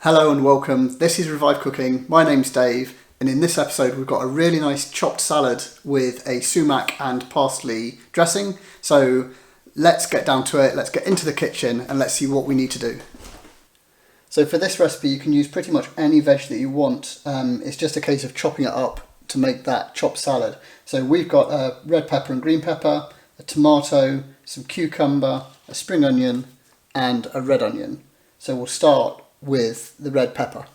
Hello and welcome. This is Revive Cooking. My name's Dave, and in this episode we've got a really nice chopped salad with a sumac and parsley dressing. So let's get down to it, let's get into the kitchen and let's see what we need to do. So for this recipe you can use pretty much any veg that you want. It's just a case of chopping it up to make that chopped salad. So we've got a red pepper and green pepper, a tomato, some cucumber, a spring onion and a red onion. So we'll start with the red pepper.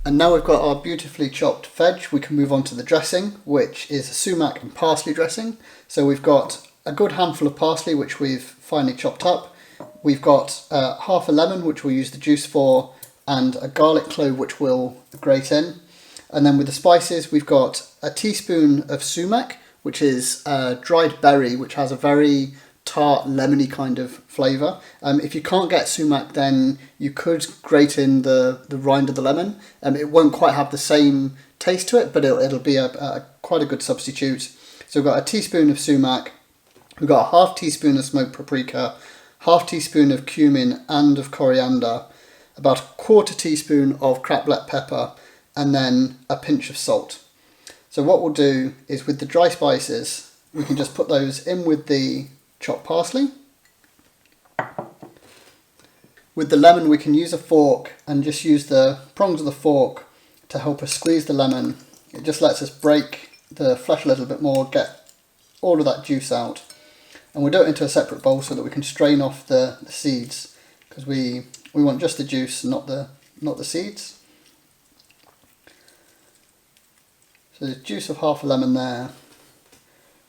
And now we've got our beautifully chopped veg, we can move on to the dressing, which is a sumac and parsley dressing. So we've got a good handful of parsley, which we've finely chopped up. We've got half a lemon, which we'll use the juice for, and a garlic clove, which we'll grate in. And then with the spices, we've got a teaspoon of sumac, which is a dried berry, which has a very tart, lemony kind of flavour. If you can't get sumac, then you could grate in the rind of the lemon. It won't quite have the same taste to it, but it'll be quite a good substitute. So we've got a teaspoon of sumac, we've got a half teaspoon of smoked paprika, half teaspoon of cumin and of coriander, about a quarter teaspoon of crab black pepper, and then a pinch of salt. So what we'll do is with the dry spices, we can just put those in with the chopped parsley. With the lemon we can use a fork and just use the prongs of the fork to help us squeeze the lemon. It just lets us break the flesh a little bit more, get all of that juice out. And we'll do it into a separate bowl so that we can strain off the seeds, because we want just the juice, not the seeds. So the juice of half a lemon there,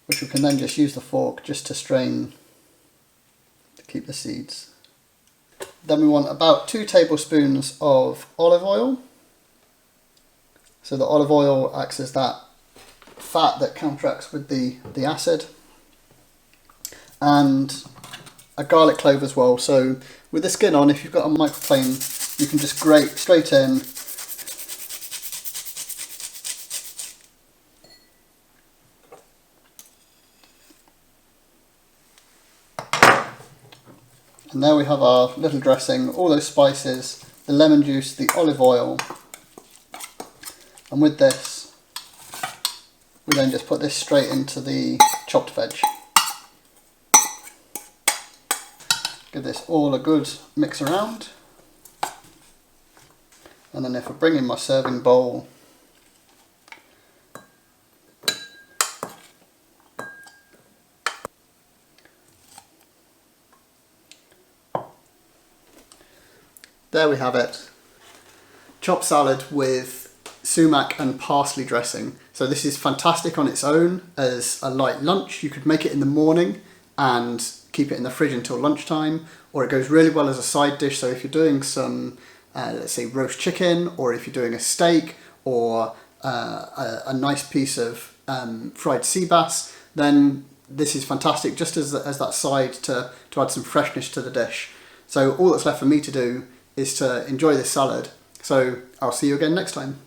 which we can then just use the fork just to strain to keep the seeds. Then we want about 2 tablespoons of olive oil. So the olive oil acts as that fat that counteracts with the acid. And a garlic clove as well. So with the skin on, if you've got a microplane, you can just grate straight in. And there we have our little dressing, all those spices, the lemon juice, the olive oil. And with this, we then just put this straight into the chopped veg. Give this all a good mix around. And then if I bring in my serving bowl, there we have it. Chopped salad with sumac and parsley dressing. So this is fantastic on its own as a light lunch. You could make it in the morning and keep it in the fridge until lunchtime, or it goes really well as a side dish. So if you're doing some, let's say roast chicken, or if you're doing a steak, or a nice piece of fried sea bass, then this is fantastic just as that side to add some freshness to the dish. So all that's left for me to do is to enjoy this salad. So I'll see you again next time.